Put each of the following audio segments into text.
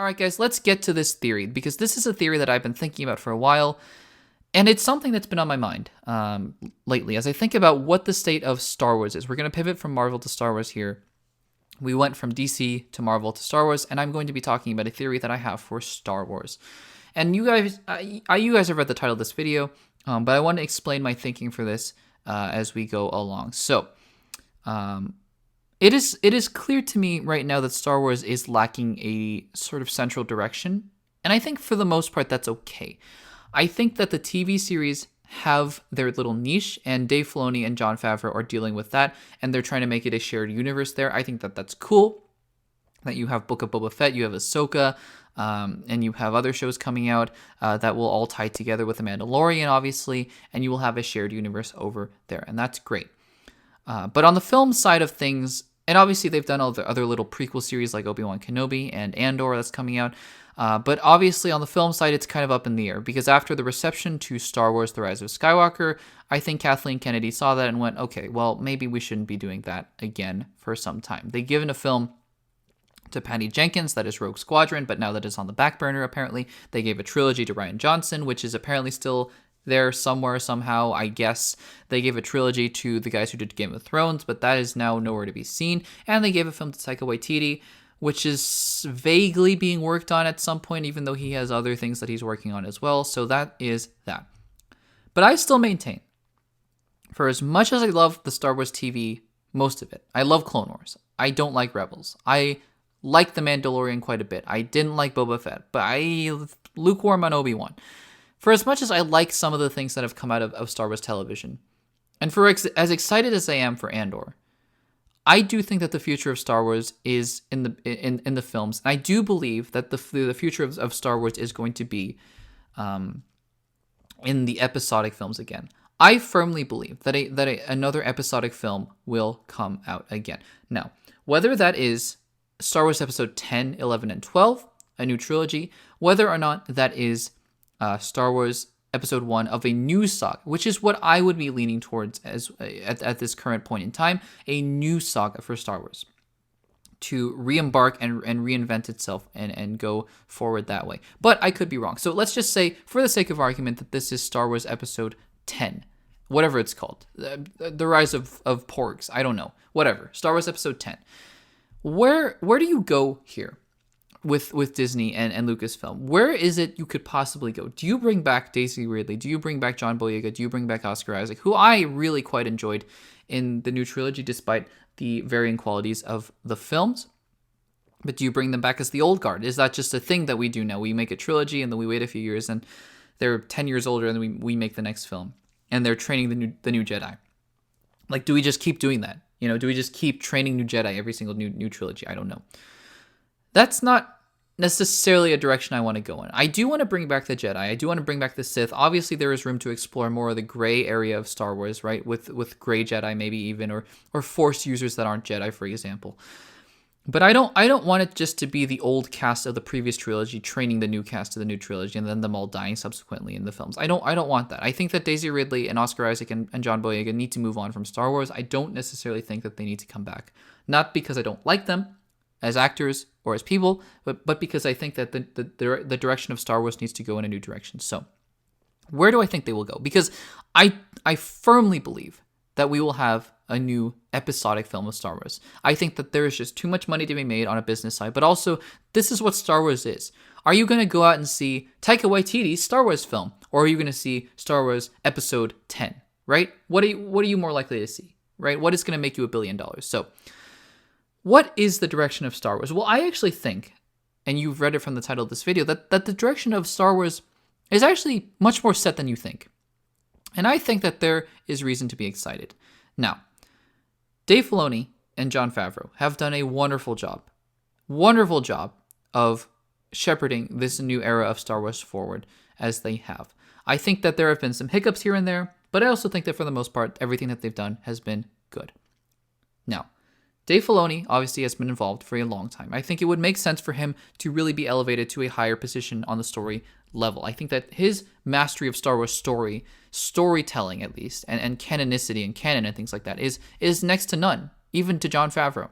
All right, guys, let's get to this theory, because this is a theory that I've been thinking about for a while, and it's something that's been on my mind lately as I think about what the state of Star Wars is. We're going to pivot from Marvel to Star Wars here. We went from DC to Marvel to Star Wars, and I'm going to be talking about a theory that I have for Star Wars. And you guys have read the title of this video, but I want to explain my thinking for this as we go along. So, it is clear to me right now that Star Wars is lacking a sort of central direction, and I think for the most part that's okay. I think that the TV series have their little niche, and Dave Filoni and Jon Favreau are dealing with that, and they're trying to make it a shared universe there. I think that that's cool, that you have Book of Boba Fett, you have Ahsoka, and you have other shows coming out that will all tie together with The Mandalorian, obviously, and you will have a shared universe over there, and that's great. But on the film side of things, and obviously they've done all the other little prequel series like Obi-Wan Kenobi and Andor that's coming out, but obviously on the film side it's kind of up in the air, because after the reception to Star Wars The Rise of Skywalker, I think Kathleen Kennedy saw that and went, okay, well, maybe we shouldn't be doing that again for some time. They've given a film to Patty Jenkins, that is Rogue Squadron, but now that is on the back burner apparently. They gave a trilogy to Rian Johnson, which is apparently still there somewhere, somehow, I guess. They gave a trilogy to the guys who did Game of Thrones, but that is now nowhere to be seen. And they gave a film to Taika Waititi, which is vaguely being worked on at some point, even though he has other things that he's working on as well. So that is that. But I still maintain, for as much as I love the Star Wars TV, most of it, I love Clone Wars. I don't like Rebels. I like The Mandalorian quite a bit. I didn't like Boba Fett, but I lukewarm on Obi-Wan. For as much as I like some of the things that have come out of Star Wars television, and for as excited as I am for Andor, I do think that the future of Star Wars is in the films. And I do believe that the future of Star Wars is going to be in the episodic films again. I firmly believe that another episodic film will come out again. Now, whether that is Star Wars Episode 10, 11, and 12, a new trilogy, whether or not that is Star Wars Episode 1 of a new saga, which is what I would be leaning towards at this current point in time, a new saga for Star Wars to re-embark and reinvent itself and go forward that way. But I could be wrong. So let's just say, for the sake of argument, that this is Star Wars Episode 10, whatever it's called. The Rise of Porgs, I don't know. Whatever. Star Wars Episode 10. Where do you go here with Disney and Lucasfilm? Where is it you could possibly go? Do you bring back Daisy Ridley? Do you bring back John Boyega? Do you bring back Oscar Isaac, who I really quite enjoyed in the new trilogy despite the varying qualities of the films? But do you bring them back as the old guard? Is that just a thing that we do now? We make a trilogy and then we wait a few years and they're 10 years older and then we make the next film and they're training the new Jedi. Like, do we just keep doing that? You know, do we just keep training new Jedi every single new trilogy? I don't know. That's not necessarily a direction I want to go in. I do want to bring back the Jedi. I do want to bring back the Sith. Obviously, there is room to explore more of the gray area of Star Wars, right? With gray Jedi, maybe even, or Force users that aren't Jedi, for example. But I don't want it just to be the old cast of the previous trilogy training the new cast of the new trilogy and then them all dying subsequently in the films. I don't want that. I think that Daisy Ridley and Oscar Isaac and John Boyega need to move on from Star Wars. I don't necessarily think that they need to come back. Not because I don't like them as actors or as people, but because I think that the direction of Star Wars needs to go in a new direction. So where do I think they will go? Because I firmly believe that we will have a new episodic film of Star Wars. I think that there is just too much money to be made on a business side, but also this is what Star Wars is. Are you going to go out and see Taika Waititi's Star Wars film, or are you going to see Star Wars Episode 10, right? What are you more likely to see, right? What is going to make you $1 billion? So what is the direction of Star Wars? Well, I actually think, and you've read it from the title of this video, that the direction of Star Wars is actually much more set than you think. And I think that there is reason to be excited. Now, Dave Filoni and Jon Favreau have done a wonderful job of shepherding this new era of Star Wars forward as they have. I think that there have been some hiccups here and there, but I also think that for the most part, everything that they've done has been good. Now, Dave Filoni obviously has been involved for a long time. I think it would make sense for him to really be elevated to a higher position on the story level. I think that his mastery of Star Wars storytelling at least, and canonicity and canon and things like that is next to none, even to Jon Favreau.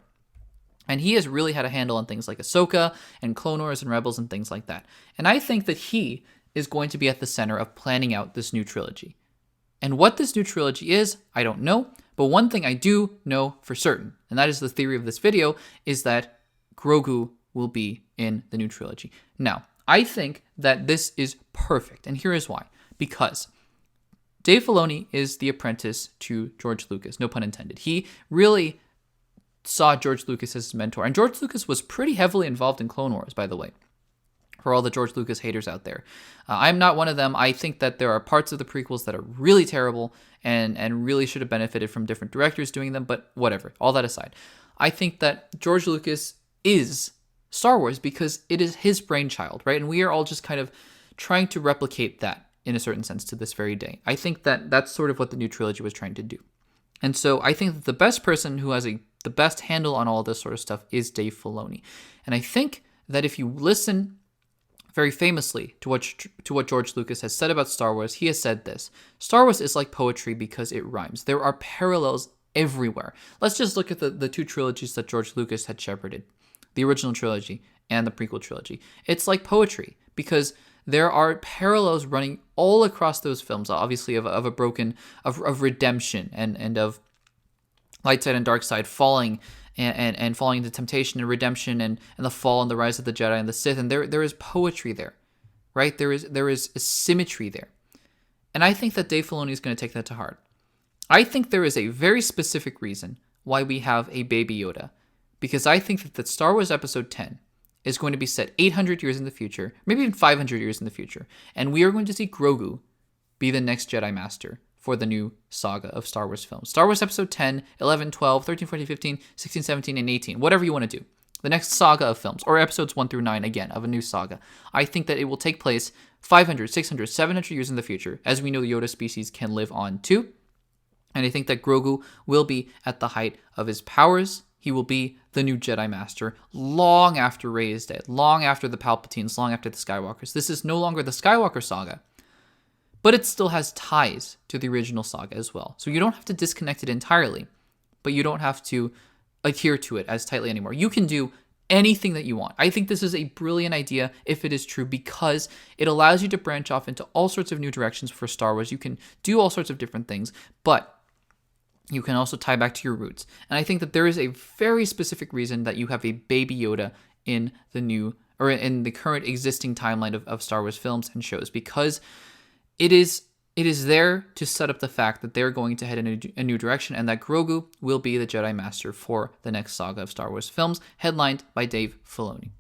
And he has really had a handle on things like Ahsoka and Clone Wars and Rebels and things like that. And I think that he is going to be at the center of planning out this new trilogy. And what this new trilogy is, I don't know. But one thing I do know for certain, and that is the theory of this video, is that Grogu will be in the new trilogy. Now, I think that this is perfect. And here is why. Because Dave Filoni is the apprentice to George Lucas, no pun intended. He really saw George Lucas as his mentor. And George Lucas was pretty heavily involved in Clone Wars, by the way, for all the George Lucas haters out there. I'm not one of them. I think that there are parts of the prequels that are really terrible and really should have benefited from different directors doing them, but whatever. All that aside, I think that George Lucas is Star Wars because it is his brainchild, right? And we are all just kind of trying to replicate that in a certain sense to this very day. I think that that's sort of what the new trilogy was trying to do. And so I think that the best person who has the best handle on all this sort of stuff is Dave Filoni. And I think that if you listen very famously to what George Lucas has said about Star Wars, he has said this: Star Wars is like poetry because it rhymes. There are parallels everywhere. Let's just look at the two trilogies that George Lucas had shepherded, the original trilogy and the prequel trilogy. It's like poetry because there are parallels running all across those films, obviously of redemption and of light side and dark side falling and falling into temptation and redemption and the fall and the rise of the Jedi and the Sith. And there is poetry there, right? There is a symmetry there. And I think that Dave Filoni is going to take that to heart. I think there is a very specific reason why we have a Baby Yoda, because I think that Star Wars Episode 10 is going to be set 800 years in the future, maybe even 500 years in the future, and we are going to see Grogu be the next Jedi Master for the new saga of Star Wars films. Star Wars Episode 10, 11, 12, 13, 14, 15, 16, 17, and 18, whatever you want to do. The next saga of films, or Episodes 1 through 9, again, of a new saga. I think that it will take place 500, 600, 700 years in the future, as we know the Yoda species can live on too. And I think that Grogu will be at the height of his powers. He will be the new Jedi Master long after Rey is dead, long after the Palpatines, long after the Skywalkers. This is no longer the Skywalker saga, but it still has ties to the original saga as well. So you don't have to disconnect it entirely, but you don't have to adhere to it as tightly anymore. You can do anything that you want. I think this is a brilliant idea if it is true, because it allows you to branch off into all sorts of new directions for Star Wars. You can do all sorts of different things, but you can also tie back to your roots. And I think that there is a very specific reason that you have a Baby Yoda in the new, or in the current existing timeline of Star Wars films and shows, because it is there to set up the fact that they're going to head in a new direction, and that Grogu will be the Jedi Master for the next saga of Star Wars films, headlined by Dave Filoni.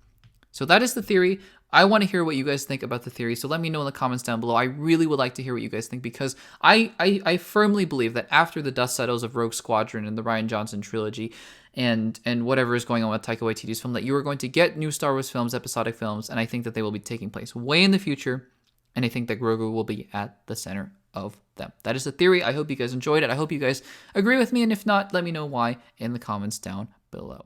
So that is the theory. I want to hear what you guys think about the theory, so let me know in the comments down below. I really would like to hear what you guys think, because I firmly believe that after the dust settles of Rogue Squadron and the Rian Johnson trilogy and whatever is going on with Taika Waititi's film, that you are going to get new Star Wars films, episodic films, and I think that they will be taking place way in the future, and I think that Grogu will be at the center of them. That is the theory. I hope you guys enjoyed it. I hope you guys agree with me, and if not, let me know why in the comments down below.